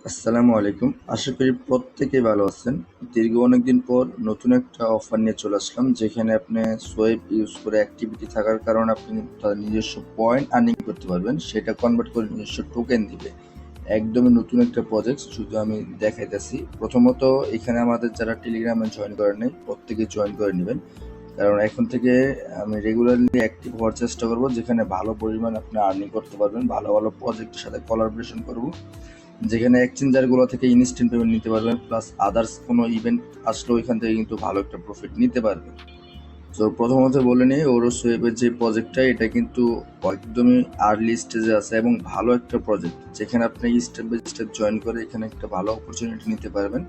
আসসালামু আলাইকুম। আশা করি প্রত্যেকেই ভালো আছেন। দীর্ঘ অনেকদিন পর নতুন একটা অফার নিয়ে চলে আসলাম, যেখানে আপনি সোয়েব ইউজ করে অ্যাক্টিভিটি থাকার কারণে আপনি তার নিজস্ব পয়েন্ট আর্নিং করতে পারবেন। সেটা কনভার্ট করে নিজস্ব টোকেন দিবে। একদমই নতুন একটা প্রজেক্ট, শুধু আমি দেখাইতেছি। প্রথমত এখানে আমাদের যারা টেলিগ্রামে জয়েন করেন নাই, প্রত্যেকে জয়েন করে নেবেন। কারণ এখন থেকে আমি রেগুলারলি অ্যাক্টিভ হওয়ার চেষ্টা করব, যেখানে ভালো পরিমাণ আপনি আর্নিং করতে পারবেন। ভালো ভালো প্রজেক্টের সাথে কোলাবোরেশন করব, যেখানে এক্সচেঞ্জারগুলো থেকে ইনস্ট্যান্ট পেমেন্ট নিতে পারবেন, প্লাস আদার্স কোনো ইভেন্ট আসলেও ওইখান থেকে কিন্তু ভালো একটা প্রফিট নিতে পারবেন। তো প্রথমত বলে নিই, ওরস ওয়েবের যে প্রজেক্টটা, এটা কিন্তু একদমই আর্লি স্টেজে আছে এবং ভালো একটা প্রজেক্ট, যেখানে আপনি স্টেপ বাই স্টেপ জয়েন করে এখানে একটা ভালো অপরচুনিটি নিতে পারবেন।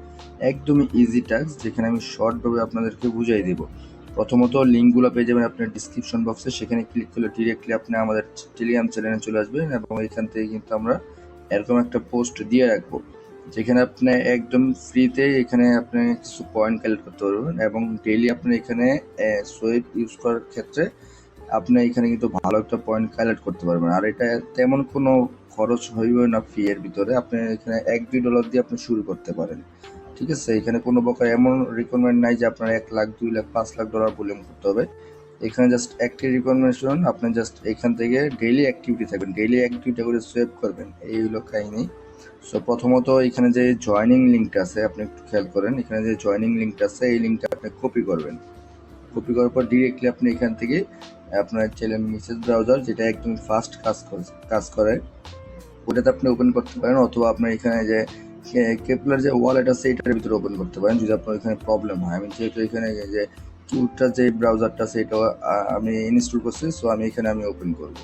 একদমই ইজি টাস্ক, যেখানে আমি শর্টভাবে আপনাদেরকে বুঝাই দিব। প্রথমত লিঙ্কগুলো পেয়ে যাবেন আপনার ডিসক্রিপশন বক্সে, সেখানে ক্লিক করলে ডিরেক্টলি আপনি আমাদের টেলিগ্রাম চ্যানেলে চলে আসবেন এবং এখান থেকে কিন্তু আমরা এরকম একটা পোস্ট দিয়ে রাখবো, যেখানে আপনি একদম ফ্রিতে এখানে আপনি কিছু পয়েন্ট কালেক্ট করতে পারবেন এবং ডেইলি আপনি এখানে সোয়েব ইউজ করার ক্ষেত্রে আপনি এখানে কিন্তু ভালো একটা পয়েন্ট কালেক্ট করতে পারবেন। আর এটা তেমন কোনো খরচ হইবে না ফি এর ভিতরে। আপনি এখানে $1-2 দিয়ে আপনি শুরু করতে পারেন, ঠিক আছে? এখানে কোনো প্রকার এমন রিকোয়ারমেন্ট নাই যে আপনার 1 লাখ, 2 লাখ, $5 লাখ ভলিউম করতে হবে। এখানে জাস্ট একটি রিকমেন্ডেশন, আপনি জাস্ট এখান থেকে ডেইলি অ্যাক্টিভিটি থাকবেন, ডেইলি অ্যাক্টিভিটি করে সোয়েব করবেন, এই হলো কাহিনী। সো প্রথমত এখানে যে জয়নিং লিঙ্কটা আছে, আপনি একটু খেয়াল করেন। এখানে যে জয়নিং লিঙ্কটা আছে, এই লিঙ্কটা আপনি কপি করবেন। কপি করার পর ডিরেক্টলি আপনি এখান থেকে আপনার টেলিগ্রাম মেসেজ ব্রাউজার, যেটা একদম ফাস্ট কাজ করে, ওটাতে আপনি ওপেন করতে পারেন, অথবা আপনার এখানে যে কেপলার যে ওয়ালেট আছে এটার ভিতরে ওপেন করতে পারেন, যদি আপনার এখানে প্রবলেম হয়। আমি যেহেতু এখানে যে কিউটটা যে ব্রাউজারটা আছে এটা আমি ইনস্টল করছি, সো আমি এখানে ওপেন করব।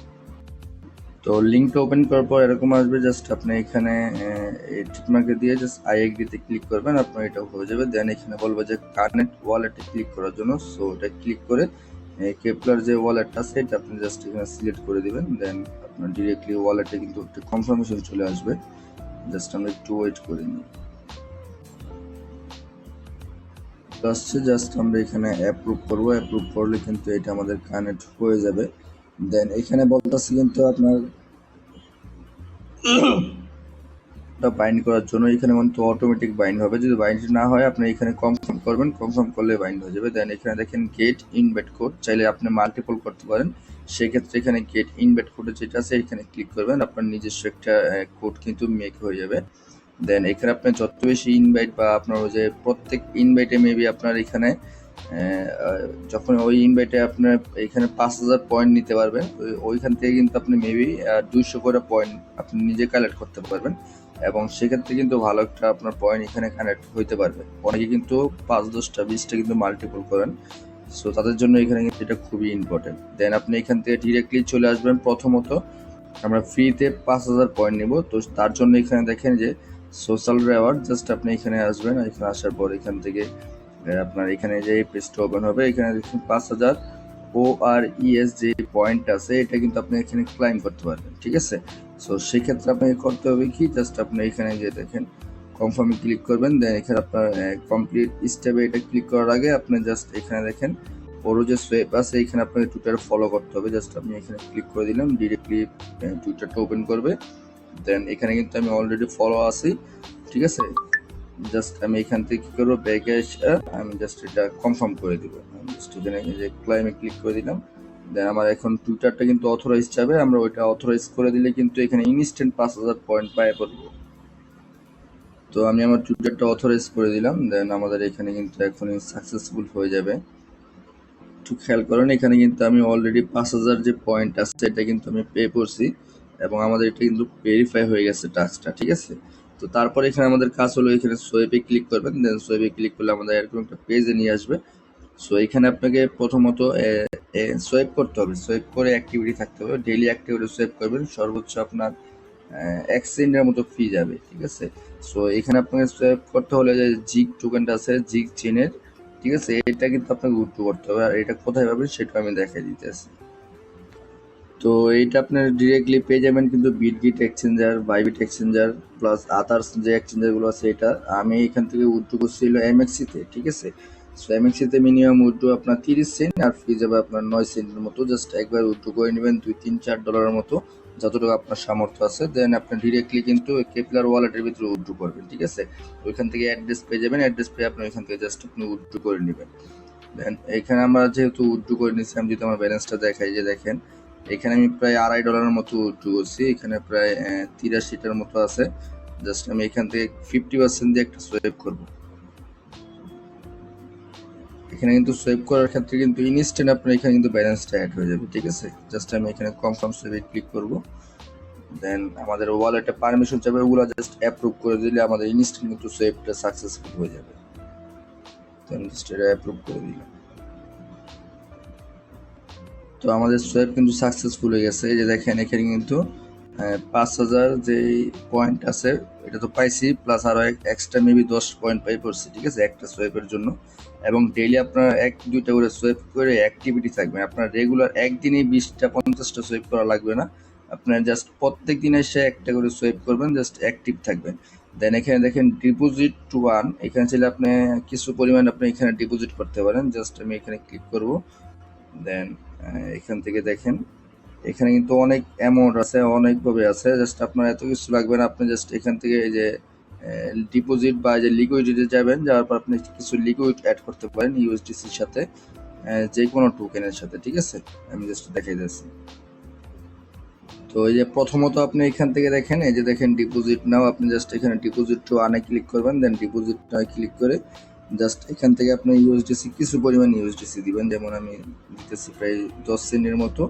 তো লিঙ্কটা ওপেন করার পর এরকম আসবে, জাস্ট আপনি এখানে টিকমার্কে দিয়ে জাস্ট আই এগ্রিতে ক্লিক করবেন, আপনার এটা হয়ে যাবে। দেন এখানে বলবো যে কানেক্ট ওয়ালেটে ক্লিক করার জন্য, সো ওটা ক্লিক করে কেপলার যে ওয়ালেটটা আছে এটা আপনি জাস্ট এখানে সিলেক্ট করে দিবেন। দেন আপনার ডিরেক্টলি ওয়ালেটে কিন্তু একটা কনফার্মেশন চলে আসবে। জাস্ট আমরা একটু ওয়েট করে নিই। আসছে, জাস্ট আমরা এখানে অ্যাপ্রুভ করবো। অ্যাপ্রুভ করলে কিন্তু এটা আমাদের কানেক্ট হয়ে যাবে। দেন এখানে বলতেছি কিন্তু আপনার বাইন্ড করার জন্য, এখানে কিন্তু অটোমেটিক বাইন্ড হবে। যদি বাইন্ড না হয় আপনি এখানে কনফার্ম করবেন, কনফার্ম করলে বাইন্ড হয়ে যাবে। দেন এখানে দেখেন গেট ইনভাইট কোড, চাইলে আপনি মাল্টিপল করতে পারেন। সেক্ষেত্রে এখানে গেট ইনভাইট কোড যেটা আছে এখানে ক্লিক করবেন, আপনার নিজস্ব একটা কোড কিন্তু মেক হয়ে যাবে। দেন এখানে আপনি যত বেশি ইনভাইট বা আপনার ওই যে প্রত্যেক ইনভাইটে মেবি আপনার এখানে যখন ওই ইনভাইটে আপনার এখানে 5,000 পয়েন্ট নিতে পারবেন, ওইখান থেকে কিন্তু আপনি মেবি 200 করে পয়েন্ট আপনি নিজে কালেক্ট করতে পারবেন এবং সেক্ষেত্রে কিন্তু ভালো একটা আপনার পয়েন্ট এখানে কানেক্ট হইতে পারবে। অনেকে কিন্তু 5, 10টা, 20টা কিন্তু মাল্টিপল করেন, সো তাদের জন্য এখানে কিন্তু এটা খুবই ইম্পর্টেন্ট। দেন আপনি এখান থেকে ডিরেক্টলি চলে আসবেন। প্রথমত আমরা ফ্রিতে 5,000 পয়েন্ট নিব, তো তার জন্য এখানে দেখেন যে সোশ্যাল রেওয়ার্ড, জাস্ট আপনি এখানে আসবেন। এখানে আসার পর এখান থেকে আপনার এখানে যে পেজটা ওপেন হবে, এখানে দেখুন 5,000 ORES যে পয়েন্ট আছে এটা কিন্তু আপনি এখানে ক্লাইম করতে পারবেন, ঠিক আছে? সো সেক্ষেত্রে আপনাকে করতে হবে কি, জাস্ট আপনি এখানে যে দেখেন কনফার্মে ক্লিক করবেন। দেন এখানে আপনার কমপ্লিট স্টেপে এটা ক্লিক করার আগে আপনি জাস্ট এখানে দেখেন ওর যে সোয়েপ আছে, এখানে আপনাকে টুইটার ফলো করতে হবে। জাস্ট আমি এখানে ক্লিক করে দিলাম, ডিরেক্টলি টুইটারটা ওপেন করবে। দেন এখানে কিন্তু আমি অলরেডি ফলো আছি, ঠিক আছে? জাস্ট আমি এখান থেকে কি করবো, ব্যাকে এসে আমি জাস্ট এটা কনফার্ম করে দিব। জাস্ট এখানে যে ক্লাইমে ক্লিক করে দিলাম। দেন আমার এখন টুইটারটা কিন্তু অথরাইজ যাবে, আমরা ওইটা অথরাইজ করে দিলে কিন্তু এখানে ইনস্ট্যান্ট 5,000 পয়েন্ট পায়ে পড়বো। তো আমি আমার টুইটারটা অথরাইজ করে দিলাম। দেন আমাদের এখানে কিন্তু এখনই সাকসেসফুল হয়ে যাবে। একটু খেয়াল করেন, এখানে কিন্তু আমি অলরেডি 5,000 যে পয়েন্ট আছে এটা কিন্তু আমি পে করছি এবং আমাদের এটা কিন্তু ভেরিফাই হয়ে গেছে টাস্কটা, ঠিক আছে? তো তারপর এখানে আমাদের কাজ হলো, এখানে সোয়েবে ক্লিক করবেন। দেন সোয়েবে ক্লিক করলে আমাদের এরকম একটা পেজে নিয়ে আসবে। সো এখানে আপনাকে প্রথমত সোয়েপ করতে হবে, সোয়েপ করে অ্যাক্টিভিটি থাকতে হবে, ডেইলি অ্যাক্টিভিটি সোয়েপ করবেন, সর্বোচ্চ আপনার 1 সেন্টের মতো ফি যাবে, ঠিক আছে? সো এখানে আপনাকে সোয়েপ করতে হলে যে জিগ টোকেনটা আছে, জিগ চেনের, ঠিক আছে? এটা কিন্তু আপনাকে উইথড্র করতে হবে। আর এটা কোথায় পাবেন সেটা আমি দেখাই দিতেছি। তো এইটা আপনার ডিরেক্টলি পেয়ে যাবেন কিন্তু Bitget exchanger, Bybit exchanger, plus others যে এক্সচেঞ্জারগুলো আছে। এটা আমি এখান থেকে উইথড্র করছিল এমএক্সিতে, ঠিক আছে? সো এমএক্সিতে মিনিমাম উইথড্র আপনার 30 সেন্ট আর ফি যাবে আপনার 9 সেন্টের মতো। জাস্ট একবার উইথড্র করে নেবেন $2, $3, $4 মতো। যতটুকু আপনার সামর্থ্য আছে, দেন আপনি ডিরেক্টলি কিন্তু কেপলার ওয়ালেটের ভিতরে উইথড্র করবেন, ঠিক আছে। ওইখান থেকে অ্যাড্রেস পেয়ে যাবেন, অ্যাড্রেস পেয়ে আপনি ওইখান থেকে জাস্ট আপনি উইথড্র করে নেবেন। দেন এখানে আমরা যেহেতু উইথড্র করে নিচ্ছি, আমি যদি আমার ব্যালেন্সটা দেখাই, যে দেখেন এখানে আমি প্রায় $2.5 মতো উইথড্র করছি, এখানে প্রায় 83টার মতো আছে। জাস্ট আমি এখান থেকে 50% দিয়ে একটা সোয়াইপ করব। এখানে কিন্তু সোয়াইপ করার ক্ষেত্রে কিন্তু ইনস্ট্যান্ট আপনার এখানে কিন্তু ব্যালেন্সটা অ্যাড হয়ে যাবে, ঠিক আছে। জাস্ট আমি এখানে কনফার্ম সোয়াইপে ক্লিক করব। দেন আমাদের ওয়ালেটে পারমিশন চাইবে, ওগুলো জাস্ট অ্যাপ্রুভ করে দিলে আমাদের ইনস্ট্যান্ট কিন্তু সোয়াইপটা সাকসেসফুল হয়ে যাবে। দেন জাস্ট এটা অ্যাপ্রুভ করে দিলাম। তো আমাদের সোয়াইপ কিন্তু সাকসেসফুল হয়ে গেছে। এই যে দেখেন এখানে কিন্তু 5,000 যেই পয়েন্ট আছে এটা তো পাইছি, প্লাস আরো এক্সট্রা মেবি 10 পয়েন্ট পাই পড়ছি, ঠিক আছে, একটা সোয়াইপের জন্য। এবং ডেইলি আপনার 1-2টা করে সোয়াইপ করে অ্যাক্টিভিটি থাকবে, আপনার রেগুলার একদিনে 20টা 50টা সোয়াইপ করা লাগবে না। আপনার জাস্ট প্রত্যেক দিন এসে একটা করে সোয়াইপ করবেন, জাস্ট অ্যাক্টিভ থাকবেন। দেন এখানে দেখেন ডিপোজিট টু ওয়ান, এখানে চাইলে আপনি কিছু পরিমাণ আপনি এখানে ডিপোজিট করতে পারেন। জাস্ট আমি এখানে ক্লিক করব। দেন এখান থেকে দেখেন এখানে কিন্তু অনেক অ্যামাউন্ট আছে, অনেকভাবে আছে। জাস্ট আপনার এত কিছু লাগবে না, আপনি জাস্ট এখান থেকে এই যে ডিপোজিট বা যে লিকুইডিটি যাবেন, যাওয়ার পর আপনি কিছু লিকুইড অ্যাড করতে পারেন ইউএসডিসির সাথে, যে কোনো টোকেনের সাথে, ঠিক আছে। আমি জাস্ট দেখাই যাচ্ছি। তো এই যে প্রথমত আপনি এখান থেকে দেখেন, এই যে দেখেন ডিপোজিট নাও, আপনি জাস্ট এখানে ডিপোজিট টু আনে ক্লিক করবেন। দেন ডিপোজিট ক্লিক করে জাস্ট এখান থেকে আপনি ইউএসডিসি কিছু পরিমাণ ইউএসডিসি দিবেন, যেমন আমি দিতেছি প্রায় 10 সেন্টের মতো।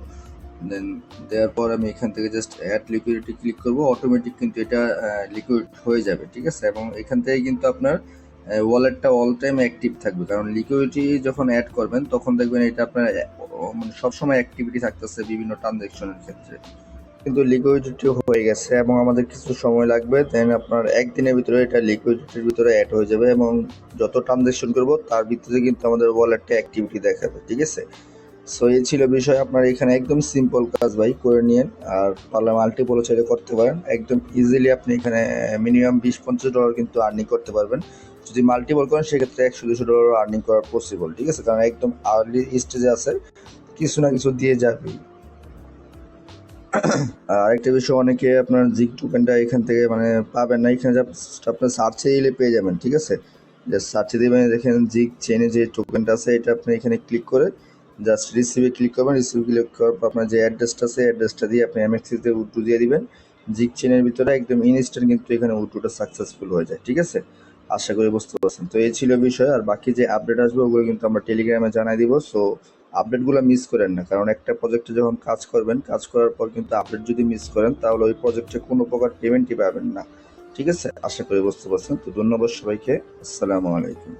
দেন দেওয়ার পর আমি এখান থেকে জাস্ট অ্যাড লিকুইডিটি ক্লিক করব, অটোমেটিক কিন্তু এটা লিকুইড হয়ে যাবে, ঠিক আছে। এবং এখান থেকে কিন্তু আপনার ওয়ালেটটা অল টাইম অ্যাক্টিভ থাকবে, কারণ লিকুইডিটি যখন অ্যাড করবেন তখন দেখবেন এটা আপনার মানে সবসময় অ্যাক্টিভিটি থাকতেছে বিভিন্ন ট্রানজ্যাকশনের ক্ষেত্রে। কিন্তু লিকুইডিটি হয়ে গেছে এবং আমাদের কিছু সময় লাগবে, দেন আপনার একদিনের ভিতরে এটা লিকুইডিটির ভিতরে অ্যাড হয়ে যাবে এবং যত ট্রানজ্যাকশন করব তার ভিতরে কিন্তু আমাদের ওয়ালেটটা অ্যাক্টিভিটি দেখাবে, ঠিক আছে। সো এই ছিল বিষয়, আপনার এখানে একদম সিম্পল কাজ ভাই, করে নিন। আর পারলে মাল্টিপলও চাইলে করতে পারেন, একদম ইজিলি আপনি এখানে মিনিমাম $20-50 কিন্তু আর্নিং করতে পারবেন। যদি মাল্টিপল করেন সেক্ষেত্রে $100-200 আর্নিং করা পসিবল, ঠিক আছে, কারণ একদম আর্লি স্টেজে আছে, কিছু না কিছু দিয়ে যাবে। আরেকটা বিষয়, অনেকে আপনার জিগ টোকেনটা এখান থেকে মানে পাবেন না, এখানে আপনার সার্চে দিলে পেয়ে যাবেন, ঠিক আছে। জাস্ট সার্চে দিবেন, দেখেন জিগ চেনে যে টোকেনটা আছে, এটা আপনি এখানে ক্লিক করে জাস্ট রিসিভে ক্লিক করবেন। রিসিভে ক্লিক করার পর আপনার যে অ্যাড্রেসটা আছে অ্যাড্রেসটা দিয়ে আপনি এমএক্সিতে উটু দিয়ে দিবেন। জিগ চেনের ভিতরে একদম ইনস্ট্যান্ট কিন্তু এখানে উটুটা সাকসেসফুল হয়ে যায়, ঠিক আছে। আশা করি বুঝতে পারছেন। তো এই ছিল বিষয়, আর বাকি যে আপডেট আসবে ওগুলো কিন্তু আমরা টেলিগ্রামে জানাই দিব। সো আপডেটগুলো মিস করেন না, কারণ একটা প্রজেক্টে যখন কাজ করবেন, কাজ করার পর কিন্তু আপডেট যদি মিস করেন তাহলে ওই প্রজেক্টে কোনো প্রকার পেমেন্টই পাবেন না, ঠিক আছে। আশা করি বুঝতে পারছেন। তো ধন্যবাদ সবাইকে, আসসালামু আলাইকুম।